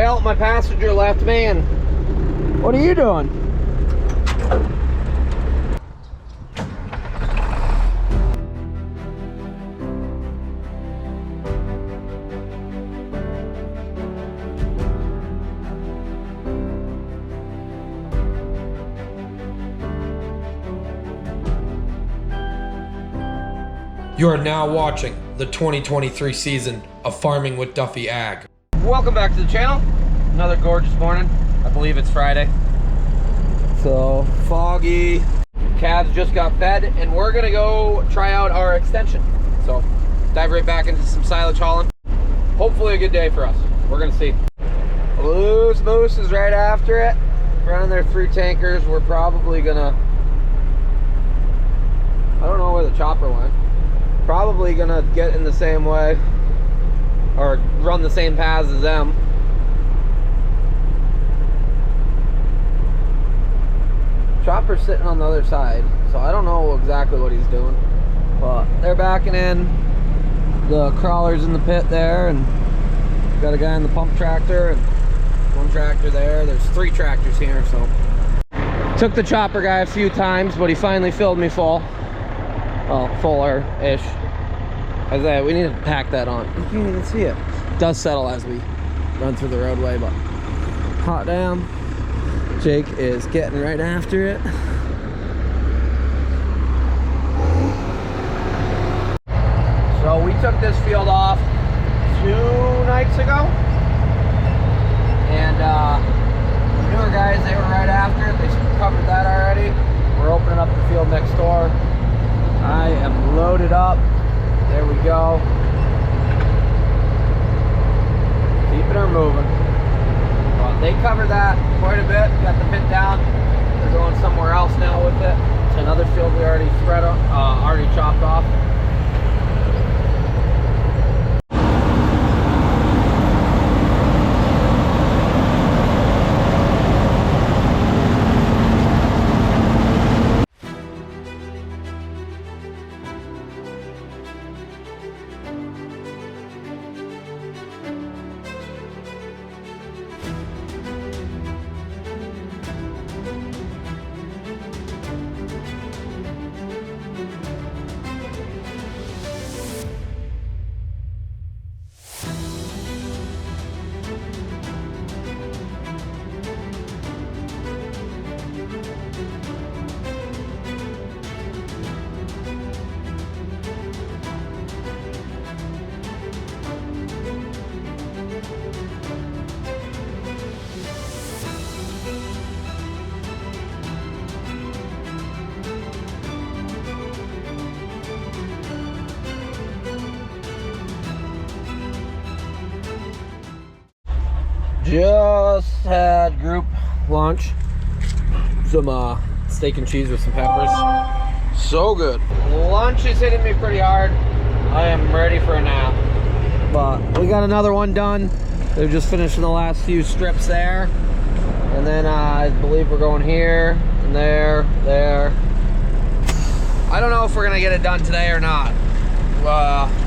belt my passenger left me, and what are you doing? You are now watching the 2023 season of Farming with Duffy Ag. Welcome back to the channel. Another gorgeous morning. I believe it's Friday. So foggy. Calves just got fed, and we're gonna go try out our extension. So dive right back into some silage hauling. Hopefully a good day for us. We're gonna see. Loose Moose is right after it. Running their 3 tankers. We're probably gonna, I don't know where the chopper went. Probably gonna get in the same way or run the same paths as them. Chopper's sitting on the other side, so I don't know exactly what he's doing, but they're backing in. The crawler's in the pit there, and got a guy in the pump tractor and 1 tractor there. There's 3 tractors here. So took the chopper guy a few times, but he finally filled me full. Well, fuller-ish. As I, we need to pack that on. You can't even see it. It does settle as we run through the roadway, but hot damn. Jake is getting right after it. So we took this field off 2 nights ago, and the newer guys, they were right after it. They covered that already. We're opening up the field next door. I am loaded up. There we go. Keeping her moving. Well, they covered that quite a bit. Got the pit down. They're going somewhere else now with it. It's another field we already spread on, already chopped off. Just had group lunch. Some steak and cheese with some peppers. So good. Lunch is hitting me pretty hard. I am ready for a nap. But we got another one done. They're just finishing the last few strips there. And then I believe we're going here and there. I don't know if we're gonna get it done today or not.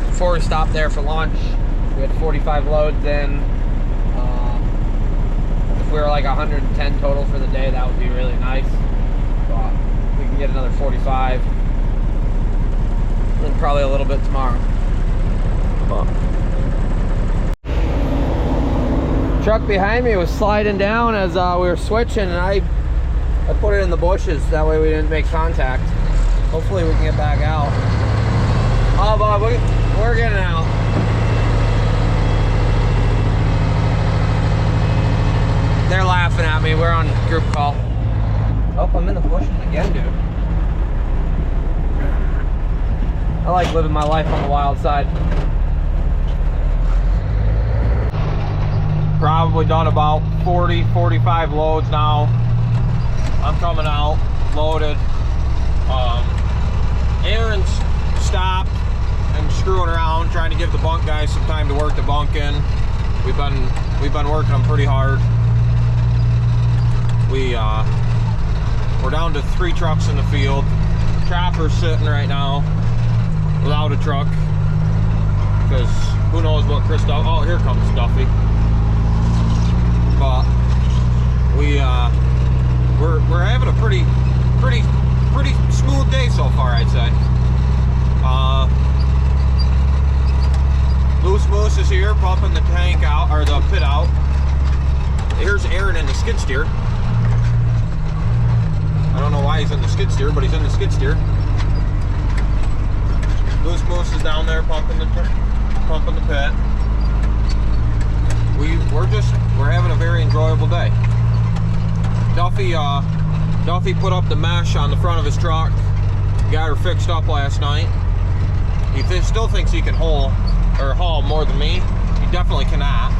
Before we stopped there for lunch, we had 45 loads in. If we were like 110 total for the day, that would be really nice. But we can get another 45. And probably a little bit tomorrow. But truck behind me was sliding down as we were switching, and I put it in the bushes. That way we didn't make contact. Hopefully we can get back out. Oh, Bob, we're getting out. They're laughing at me. We're on group call. Oh, I'm in the bushes again, dude. I like living my life on the wild side. Probably done about 40, 45 loads now. I'm coming out loaded. Aaron's stopped and screwing around, trying to give the bunk guys some time to work the bunk in. We've been working them pretty hard. We're down to 3 trucks in the field. Chopper's sitting right now without a truck because who knows what Christoph. Oh, here comes Duffy. here, pumping the tank out, or the pit out. Here's Aaron in the skid steer. I don't know why he's in the skid steer, but he's in the skid steer. Loose Moose is down there pumping the pit. We're having a very enjoyable day. Duffy put up the mesh on the front of his truck. Got her fixed up last night. He still thinks he can haul more than me. He definitely cannot.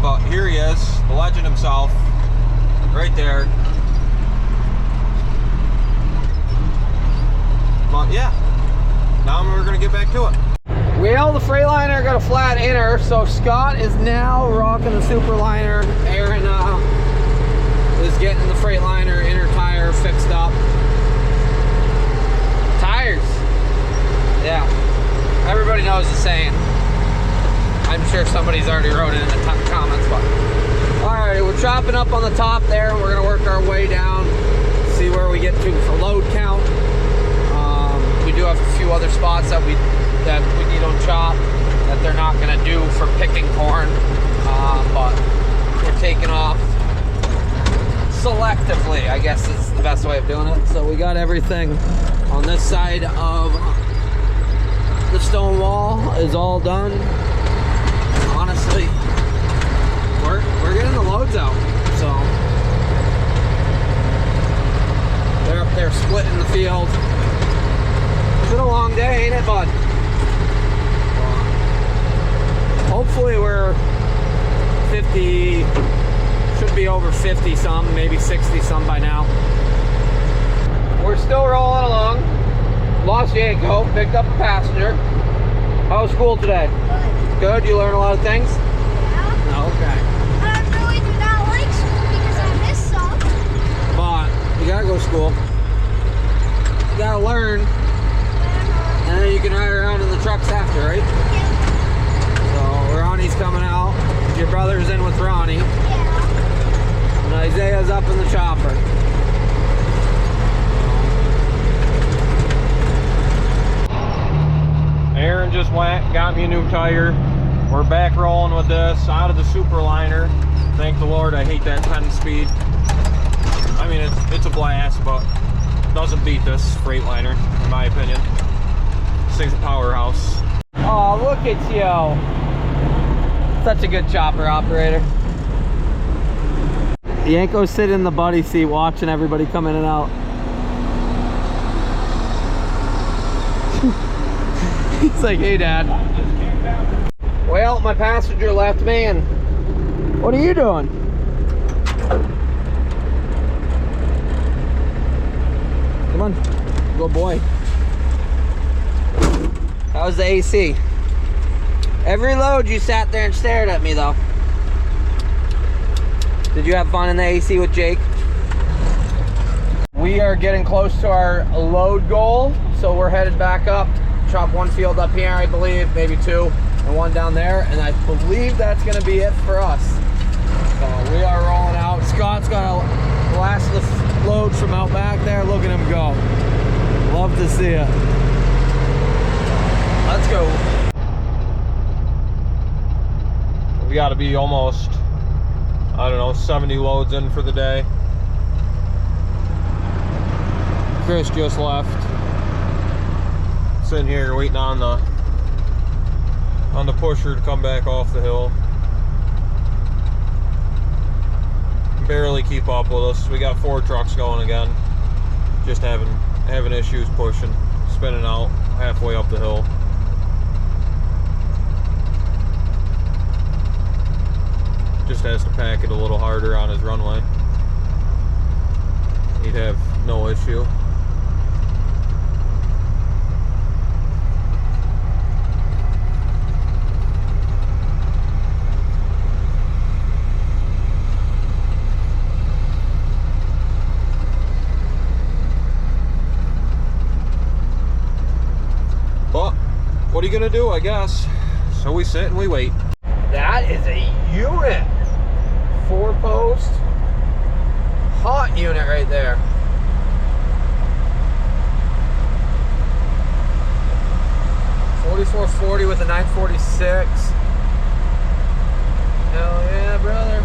But here he is, the legend himself, right there. But yeah, now we're gonna get back to it. Well, the Freightliner got a flat inner, so Scott is now rocking the Superliner. Aaron is getting the Freightliner inner tire fixed up. Tires. Yeah. Everybody knows the saying. I'm sure somebody's already wrote it in the comments, but alright, we're chopping up on the top there, and we're gonna work our way down, see where we get to for load count. We do have a few other spots that we need to chop that they're not gonna do for picking corn, but we're taking off selectively, I guess is the best way of doing it. So we got everything on this side of the stone wall is all done. Honestly, we're getting the loads out, so they're up there splitting the field. It's been a long day, ain't it, bud? Hopefully we're 50, should be over 50 some, maybe 60 some by now. We're still rolling along. Lost Yanko, picked up a passenger. How was school today? Good. You learn a lot of things? Yeah. Okay. I really do not like school because I miss some. But you gotta go to school. You gotta learn. And then you can ride around in the trucks after, right? Yeah. So Ronnie's coming out. Your brother's in with Ronnie. Yeah. And Isaiah's up in the chopper. Aaron just went, got me a new tire. We're back rolling with this out of the Superliner. Thank the Lord, I hate that 10 speed. I mean, it's a blast, but doesn't beat this Freightliner, in my opinion. This thing's a powerhouse. Oh, look at you. Such a good chopper operator. Yanko's sitting in the buddy seat watching everybody come in and out. He's like, hey, Dad. Well, my passenger left me, and what are you doing? Come on, good boy. How's the AC? Every load you sat there and stared at me, though. Did you have fun in the AC with Jake? We are getting close to our load goal, so we're headed back up. Chop one field up here, I believe, maybe two, and one down there, and I believe that's gonna be it for us. So we are rolling out. Scott's got a blast the load from out back there. Look at him go. Love to see it. Let's go. We got to be almost, I don't know, 70 loads in for the day. Chris just left. Sitting here waiting on the pusher to come back off the hill. Barely keep up with us. We got 4 trucks going again. Just having issues pushing, spinning out halfway up the hill. Just has to pack it a little harder on his runway. He'd have no issue. But what are you gonna do, I guess? So we sit and we wait. That is a unit. 4-post. Hot unit right there. .4440 with a 946. Hell yeah, brother.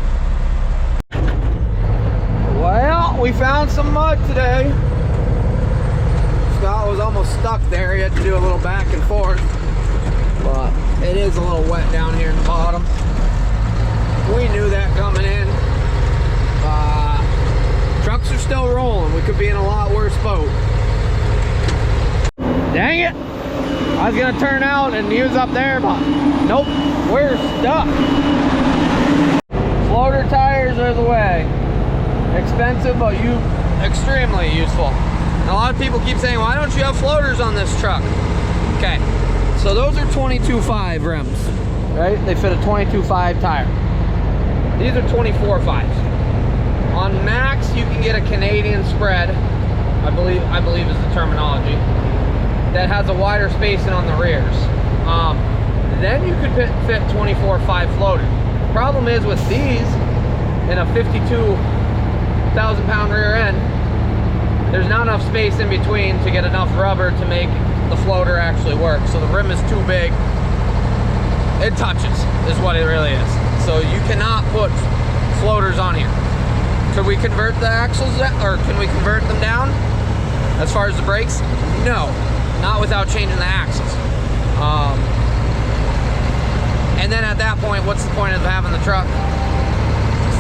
Well, we found some mud today. Scott was almost stuck there. He had to do a little back and forth. But it is a little wet down here in the bottom. We knew that coming in. Trucks are still rolling. We could be in a lot worse boat. Dang it! I was gonna turn out and he was up there, but nope, we're stuck. Floater tires are the way. Expensive, but extremely useful. And a lot of people keep saying, why don't you have floaters on this truck? Okay, so those are 22.5 rims, right? They fit a 22.5 tire. These are 24.5s. On max, you can get a Canadian spread, I believe is the terminology, that has a wider spacing on the rears. Then you could fit 24.5 floater. Problem is with these, in a 52,000 pound rear end, there's not enough space in between to get enough rubber to make the floater actually work. So the rim is too big. It touches, is what it really is. So you cannot put floaters on here. Could we convert the axles, or can we convert them down as far as the brakes? No, not without changing the axles. And then at that point, what's the point of having the truck?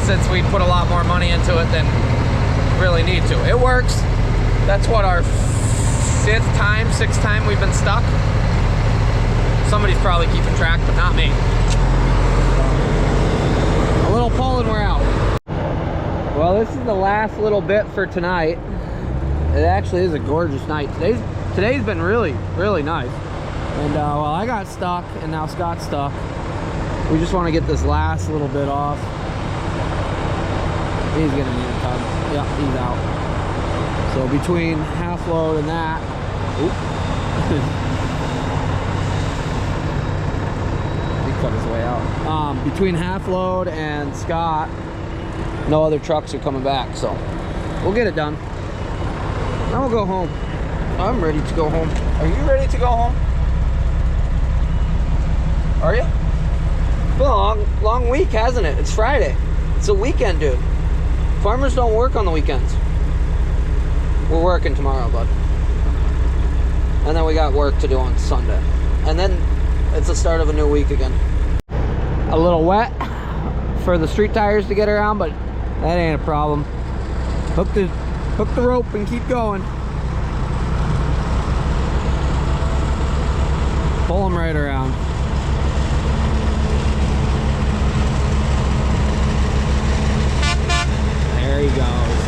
Since we put a lot more money into it than really need to. It works. That's what, our sixth time we've been stuck. Somebody's probably keeping track, but not me. A little pull and we're out. Well, this is the last little bit for tonight. It actually is a gorgeous night. Today's been really, really nice. And well, I got stuck and now Scott's stuck. We just want to get this last little bit off. He's gonna need a tug. Yep, he's out. So between half load and that, he cut his way out. Between half load and Scott, no other trucks are coming back, so we'll get it done. Then we'll go home. I'm ready to go home. Are you ready to go home? Are you? Well, long week, hasn't it? It's Friday. It's a weekend, dude. Farmers don't work on the weekends. We're working tomorrow, bud. And then we got work to do on Sunday. And then it's the start of a new week again. A little wet for the street tires to get around, but that ain't a problem. Hook the rope and keep going. Pull them right around. There he goes.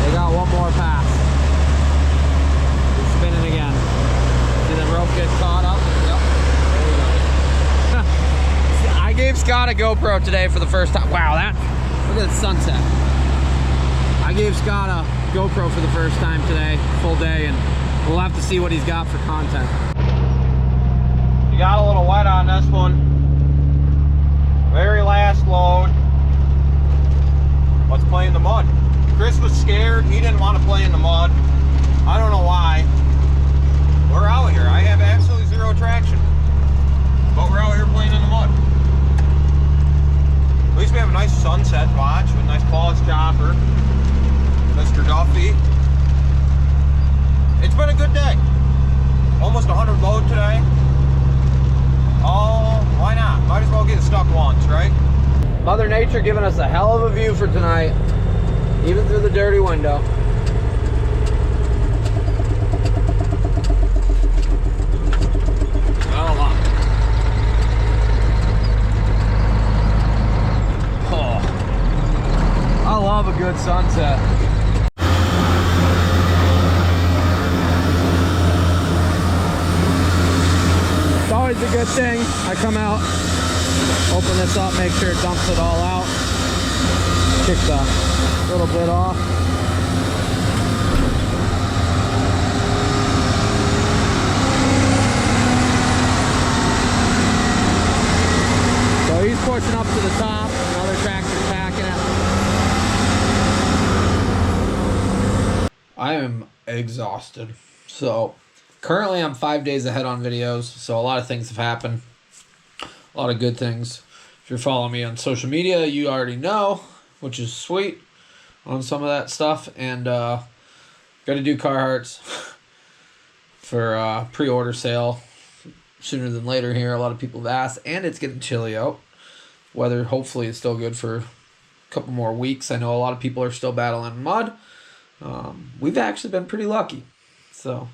They got one more pass. He's spinning again. See the rope get caught up? Yep. There he goes. I gave Scott a GoPro today for the first time. Wow, look at the sunset. I gave Scott a GoPro for the first time today, full day, and we'll have to see what he's got for content. You got a little wet on this one. Very last load. Let's play in the mud. Chris was scared. He didn't want to play in the mud. I don't know why. We're out here. I have absolutely zero traction. But we're out here playing in the mud. At least we have a nice sunset watch with a nice Paul's chopper. Mr. Duffy. It's been a good day. Almost 100 load today. Oh, why not? Might as well get stuck once, right? Mother Nature giving us a hell of a view for tonight, even through the dirty window. Oh, I love a good sunset. Always a good thing. I come out, open this up, make sure it dumps it all out, kick the little bit off. So he's pushing up to the top, another tractor packing it. I am exhausted. So Currently, I'm 5 days ahead on videos, so a lot of things have happened. A lot of good things. If you're following me on social media, you already know, which is sweet on some of that stuff. And got to do Carhartts for pre-order sale sooner than later here. A lot of people have asked, and it's getting chilly out. Weather hopefully is still good for a couple more weeks. I know a lot of people are still battling mud. We've actually been pretty lucky. So,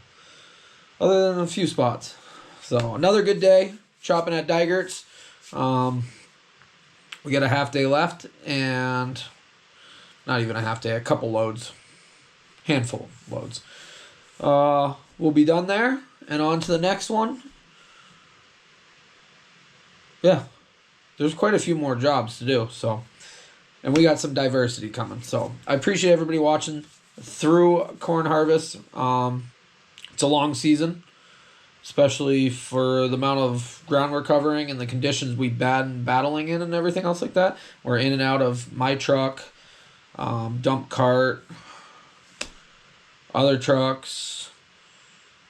other than a few spots. So, another good day shopping at Dygert's. We got a half day left, and not even a half day, a couple loads. Handful of loads. We'll be done there, and on to the next one. Yeah, there's quite a few more jobs to do, so, and we got some diversity coming. So, I appreciate everybody watching through corn harvest. It's a long season, especially for the amount of ground we're covering and the conditions we've been battling in and everything else like that. We're in and out of my truck, dump cart, other trucks,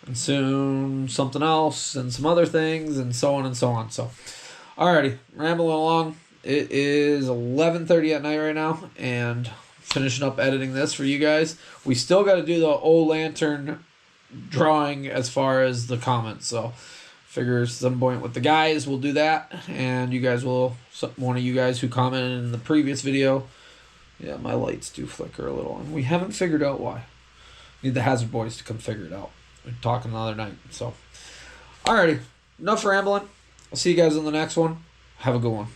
and soon something else, and some other things, and so on and so on. So, alrighty, rambling along. It is 11:30 at night right now, and finishing up editing this for you guys. We still got to do the old lantern drawing as far as the comments, so figure some point with the guys we'll do that, and you guys will, one of you guys who commented in the previous video, yeah, my lights do flicker a little, and we haven't figured out why. Need the Hazard Boys to come figure it out. We're talking the other night. So alrighty, enough rambling. I'll see you guys on the next one. Have a good one.